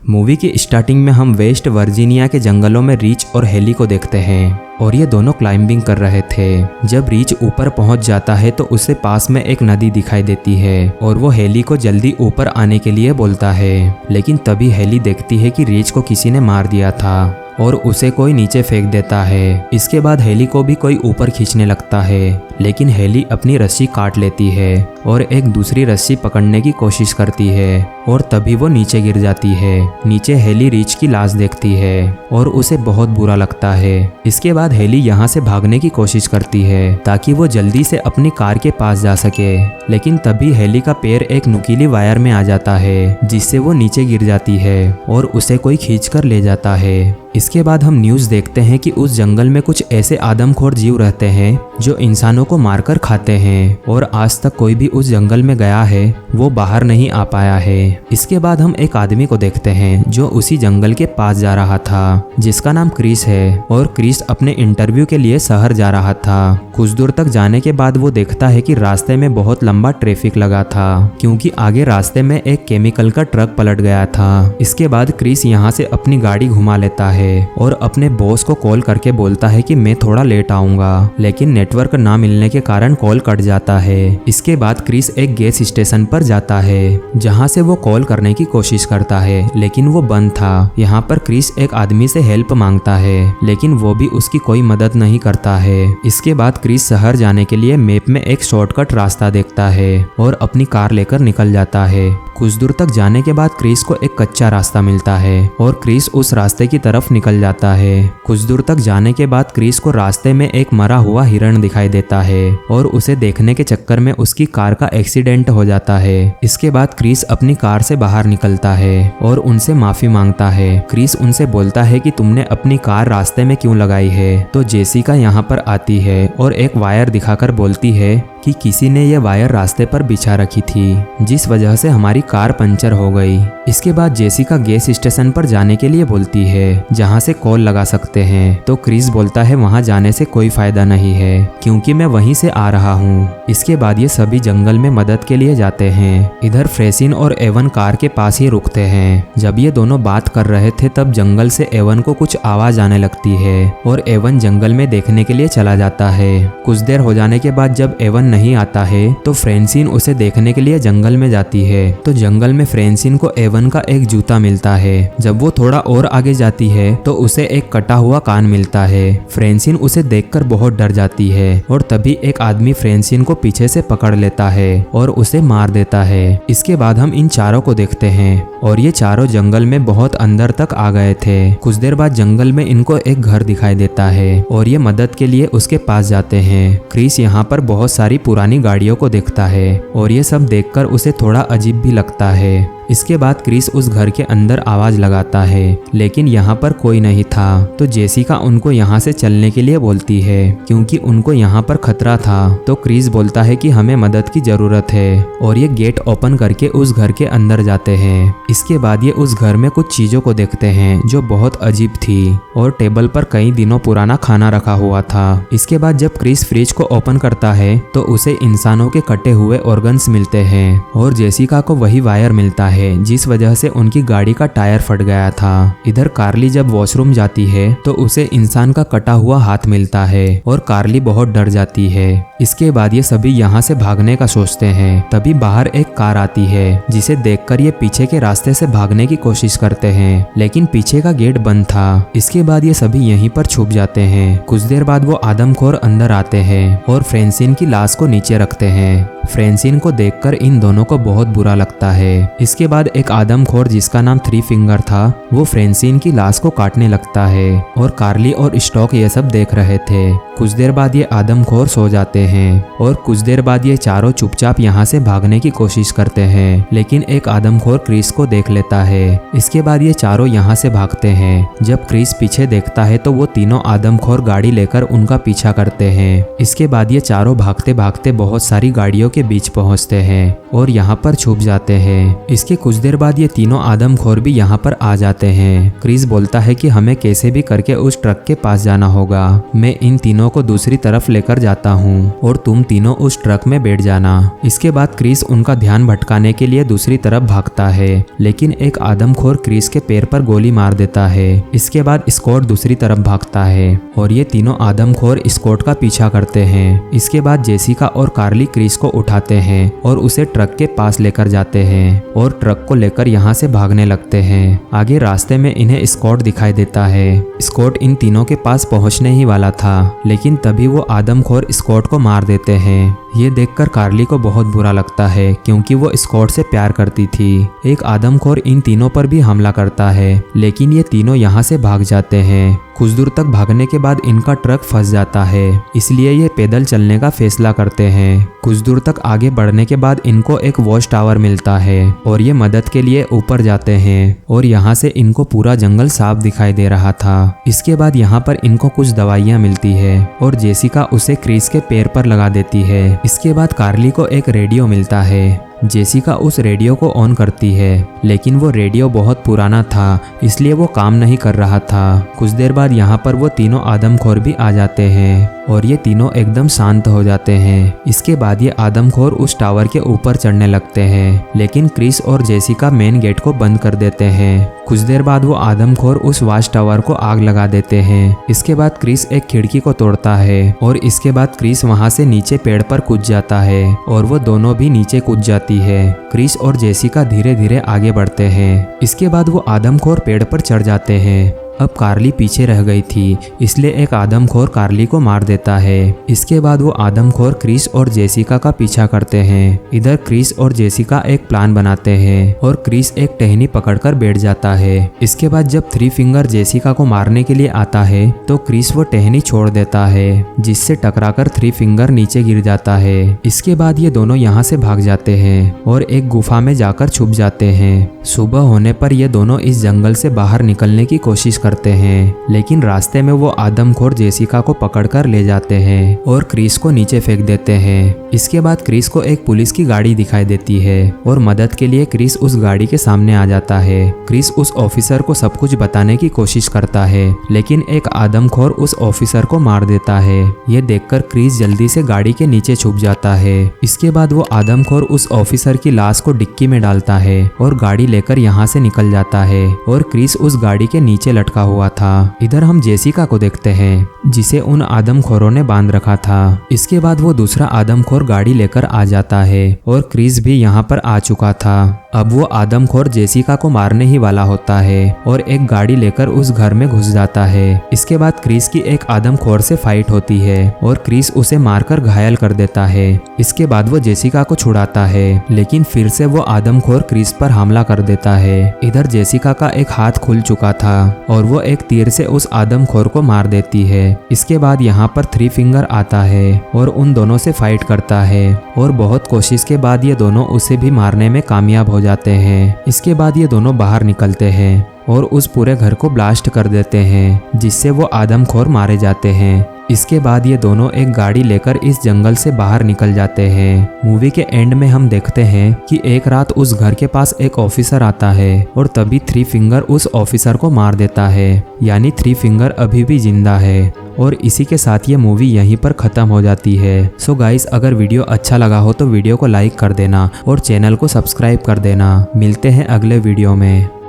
Movie की starting में हम वेस्ट वर्जीनिया के जंगलों में रीच और हेली को देखते हैं और ये दोनों क्लाइंबिंग कर रहे थे। जब रीच ऊपर पहुंच जाता है तो उसे पास में एक नदी दिखाई देती है और वो हेली को जल्दी ऊपर आने के लिए बोलता है, लेकिन तभी हेली देखती है कि रीच को किसी ने मार दिया था और उसे कोई नीचे फेंक देता है। इसके बाद हेली को भी कोई ऊपर खींचने लगता है, लेकिन हेली अपनी रस्सी काट लेती है और एक दूसरी रस्सी पकड़ने की कोशिश करती है और तभी वो नीचे गिर जाती है। नीचे हेली रीच की लाश देखती है और उसे बहुत बुरा लगता है। इसके बाद हेली यहाँ से भागने की कोशिश करती है ताकि वो जल्दी से अपनी कार के पास जा सके, लेकिन तभी हेली का पैर एक नुकीली वायर में आ जाता है जिससे वो नीचे गिर जाती है और उसे कोई खींच कर ले जाता है। इसके बाद हम न्यूज़ देखते हैं कि उस जंगल में कुछ ऐसे आदमखोर जीव रहते हैं जो इंसानों को मारकर खाते हैं और आज तक कोई भी उस जंगल में गया है वो बाहर नहीं आ पाया है। इसके बाद हम एक आदमी को देखते हैं जो उसी जंगल के पास जा रहा था, जिसका नाम क्रिस है और क्रिस अपने इंटरव्यू के लिए शहर जा रहा था। कुछ दूर तक जाने के बाद वो देखता है कि रास्ते में बहुत लंबा ट्रैफिक लगा था क्योंकि आगे रास्ते में एक केमिकल का ट्रक पलट गया था। इसके बाद क्रिस यहाँ से अपनी गाड़ी घुमा लेता है और अपने बॉस को कॉल करके बोलता है कि मैं थोड़ा लेट आऊंगा, लेकिन नेटवर्क ना मिलने के कारण कॉल कट जाता है। इसके बाद क्रिस एक गैस स्टेशन पर जाता है जहां से वो कॉल करने की कोशिश करता है, लेकिन वो बंद था। यहाँ पर क्रिस एक आदमी से हेल्प मांगता है, लेकिन वो भी उसकी कोई मदद नहीं करता है। इसके बाद क्रिस शहर जाने के लिए मैप में एक शॉर्टकट रास्ता देखता है और अपनी कार लेकर निकल जाता है। कुछ दूर तक जाने के बाद क्रिस को एक कच्चा रास्ता मिलता है और क्रिस उस रास्ते की तरफ निकल जाता है। कुछ दूर तक जाने के बाद क्रिस को रास्ते में एक मरा हुआ हिरण दिखाई देता है और उसे देखने के चक्कर में उसकी कार का एक्सीडेंट हो जाता है। इसके बाद क्रिस अपनी कार से बाहर निकलता है और उनसे माफी मांगता है। क्रिस उनसे बोलता है कि तुमने अपनी कार रास्ते में क्यों लगाई है। तो जेसिका यहाँ पर आती है और एक वायर दिखाकर बोलती है कि किसी ने यह वायर रास्ते पर बिछा रखी थी, जिस वजह से हमारी कार पंचर हो गई। इसके बाद जेसिका गैस स्टेशन पर जाने के लिए बोलती है जहां से कॉल लगा सकते हैं। तो क्रिस बोलता है वहां जाने से कोई फायदा नहीं है क्योंकि मैं वहीं से आ रहा हूं। इसके बाद ये सभी जंगल में मदद के लिए जाते हैं। इधर फ्रेसिन और एवन कार के पास ही रुकते हैं। जब ये दोनों बात कर रहे थे तब जंगल से एवन को कुछ आवाज आने लगती है और एवन जंगल में देखने के लिए चला जाता है। कुछ देर हो जाने के बाद जब एवन नहीं आता है तो फ्रेंसिन उसे देखने के लिए जंगल में जाती है। तो जंगल में फ्रेंसिन को एवन का एक जूता मिलता है। जब वो थोड़ा और आगे जाती है तो उसे एक कटा हुआ कान मिलता है। फ्रेंसिन उसे देखकर बहुत डर जाती है और तभी एक आदमी फ्रेंसिन को पीछे से पकड़ लेता है और उसे मार देता है। इसके बाद हम इन चारों को देखते हैं और ये चारों जंगल में बहुत अंदर तक आ गए थे। कुछ देर बाद जंगल में इनको एक घर दिखाई देता है और ये मदद के लिए उसके पास जाते हैं। क्रिस यहाँ पर बहुत सारी पुरानी गाड़ियों को देखता है और ये सब देखकर उसे थोड़ा अजीब भी लगता है। इसके बाद क्रिस उस घर के अंदर आवाज लगाता है, लेकिन यहाँ पर कोई नहीं था। तो जेसिका उनको यहाँ से चलने के लिए बोलती है क्योंकि उनको यहाँ पर खतरा था। तो क्रिस बोलता है कि हमें मदद की जरूरत है और ये गेट ओपन करके उस घर के अंदर जाते हैं। इसके बाद ये उस घर में कुछ चीजों को देखते हैं जो बहुत अजीब थी और टेबल पर कई दिनों पुराना खाना रखा हुआ था। इसके बाद जब क्रिस फ्रिज को ओपन करता है तो उसे इंसानों के कटे हुए ऑर्गन्स मिलते हैं और जेसिका को वही वायर मिलता है जिस वजह से उनकी गाड़ी का टायर फट गया था। इधर कार्ली जब वॉशरूम जाती है तो उसे इंसान का कटा हुआ हाथ मिलता है और कार्ली बहुत डर जाती है। इसके बाद ये सभी यहाँ से भागने का सोचते हैं। तभी बाहर एक कार आती है जिसे देखकर ये पीछे के रास्ते से भागने की कोशिश करते हैं, लेकिन पीछे का गेट बंद था। इसके बाद ये सभी यहीं पर छुप जाते हैं। कुछ देर बाद वो आदमखोर अंदर आते हैं और फ्रेंसिन की लाश को नीचे रखते हैं। फ्रेंसिन को देखकर इन दोनों को बहुत बुरा लगता है। इसके बाद एक आदमखोर जिसका नाम थ्री फिंगर था वो फ्रेंसिन की लाश को काटने लगता है और कार्ली और स्टॉक ये सब देख रहे थे। कुछ देर बाद ये आदमखोर सो जाते हैं और कुछ देर बाद ये चारों चुपचाप यहाँ से भागने की कोशिश करते हैं, लेकिन एक आदमखोर क्रिस को देख लेता है। इसके बाद ये चारों यहाँ से भागते हैं। जब क्रिस पीछे देखता है तो वो तीनों आदमखोर गाड़ी लेकर उनका पीछा करते हैं। इसके बाद ये चारों भागते भागते बहुत सारी गाड़ियों के बीच पहुंचते हैं और यहाँ पर छुप जाते हैं। इसके कुछ देर बाद ये तीनों आदमखोर भी यहाँ पर आ जाते हैं। क्रिस बोलता है कि हमें कैसे भी करके उस ट्रक के पास जाना होगा। मैं इन तीनों को दूसरी तरफ लेकर जाता हूँ और तुम तीनों उस ट्रक में बैठ जाना। इसके बाद क्रिस उनका ध्यान भटकाने के लिए दूसरी तरफ भागता है, लेकिन एक आदमखोर क्रिस के पैर पर गोली मार देता है। इसके बाद स्कॉट दूसरी तरफ भागता है और ये तीनों आदमखोर स्कॉट का पीछा करते हैं। इसके बाद जेसिका और कार्ली क्रिस को उठाते हैं और उसे ट्रक के पास लेकर जाते हैं और ट्रक को लेकर यहाँ से भागने लगते हैं। आगे रास्ते में इन्हें स्कॉट दिखाई देता है। स्कॉट इन तीनों के पास पहुंचने ही वाला था, लेकिन तभी वो आदमखोर स्कॉट को मार देते हैं। ये देखकर कार्ली को बहुत बुरा लगता है क्योंकि वो स्कॉट से प्यार करती थी। एक आदमखोर इन तीनों पर भी हमला करता है, लेकिन ये तीनों यहाँ से भाग जाते हैं। कुछ दूर तक भागने के बाद इनका ट्रक फंस जाता है, इसलिए ये पैदल चलने का फैसला करते हैं। कुछ दूर तक आगे बढ़ने के बाद इनको एक वॉच टावर मिलता है और ये मदद के लिए ऊपर जाते हैं और यहाँ से इनको पूरा जंगल साफ दिखाई दे रहा था। इसके बाद यहाँ पर इनको कुछ दवाइयाँ मिलती है और जेसिका उसे क्रिस के पैर पर लगा देती है। इसके बाद कार्ली को एक रेडियो मिलता है। जेसिका उस रेडियो को ऑन करती है, लेकिन वो रेडियो बहुत पुराना था, इसलिए वो काम नहीं कर रहा था। कुछ देर बाद यहाँ पर वो तीनों आदमखोर भी आ जाते हैं और ये तीनों एकदम शांत हो जाते हैं। इसके बाद ये आदमखोर उस टावर के ऊपर चढ़ने लगते हैं, लेकिन क्रिस और जेसिका मेन गेट को बंद कर देते हैं। कुछ देर बाद वो आदमखोर उस वॉच टावर को आग लगा देते हैं। इसके बाद क्रिस एक खिड़की को तोड़ता है और इसके बाद क्रिस वहाँ से नीचे पेड़ पर कूद जाता है और वो दोनों भी नीचे कूद जाती है। क्रिस और जेसिका धीरे धीरे आगे बढ़ते हैं। इसके बाद वो आदमखोर पेड़ पर चढ़ जाते हैं। अब कार्ली पीछे रह गई थी, इसलिए एक आदमखोर कार्ली को मार देता है। इसके बाद वो आदमखोर क्रिस और जेसिका का पीछा करते हैं। इधर क्रिस और जेसिका एक प्लान बनाते हैं और क्रिस एक टहनी पकड़कर बैठ जाता है। इसके बाद जब थ्री फिंगर जेसिका को मारने के लिए आता है तो क्रिस वो टहनी छोड़ देता है, जिससे टकराकर थ्री फिंगर नीचे गिर जाता है। इसके बाद ये दोनों यहाँ से भाग जाते हैं और एक गुफा में जाकर छुप जाते हैं। सुबह होने पर ये दोनों इस जंगल से बाहर निकलने की कोशिश करते हैं, लेकिन रास्ते में वो आदमखोर जेसिका को पकड़कर ले जाते हैं और क्रिस को नीचे फेंक देते हैं। इसके बाद क्रिस को एक पुलिस की गाड़ी दिखाई देती है और मदद के लिए क्रिस उस गाड़ी के सामने आ जाता है। क्रिस उस ऑफिसर को सब कुछ बताने की कोशिश करता है, लेकिन एक आदमखोर उस ऑफिसर को मार देता है। ये देखकर क्रिस जल्दी से गाड़ी के नीचे छुप जाता है। इसके बाद वो आदमखोर उस ऑफिसर की लाश को डिक्की में डालता है और गाड़ी लेकर यहाँ से निकल जाता है और क्रिस उस गाड़ी के नीचे लटका हुआ था। इधर हम जेसिका को देखते हैं, जिसे उन आदमखोरों ने बांध रखा था। इसके बाद वो दूसरा आदमखोर गाड़ी लेकर आ जाता है और क्रिस भी यहाँ पर आ चुका था। अब वो आदमखोर जेसिका को मारने ही वाला होता है और एक गाड़ी लेकर उस घर में घुस जाता है। इसके बाद क्रिस की एक आदमखोर से फाइट होती है और क्रिस उसे मारकर घायल कर देता है। इसके बाद वो जेसिका को छुड़ाता है, लेकिन फिर से वो आदमखोर क्रिस पर हमला कर देता है। इधर जेसिका का एक हाथ खुल चुका था और वो एक तीर से उस आदमखोर को मार देती है। इसके बाद यहाँ पर थ्री फिंगर आता है और उन दोनों से फाइट करता है और बहुत कोशिश के बाद ये दोनों उसे भी मारने में कामयाब हो जाते हैं। इसके बाद ये दोनों बाहर निकलते हैं और उस पूरे घर को ब्लास्ट कर देते हैं, जिससे वो आदमखोर मारे जाते हैं। इसके बाद ये दोनों एक गाड़ी लेकर इस जंगल से बाहर निकल जाते हैं। मूवी के एंड में हम देखते हैं कि एक रात उस घर के पास एक ऑफिसर आता है और तभी थ्री फिंगर उस ऑफिसर को मार देता है, यानी थ्री फिंगर अभी भी जिंदा है। और इसी के साथ ये मूवी यहीं पर ख़त्म हो जाती है। सो गाइस, अगर वीडियो अच्छा लगा हो तो वीडियो को लाइक कर देना और चैनल को सब्सक्राइब कर देना। मिलते हैं अगले वीडियो में।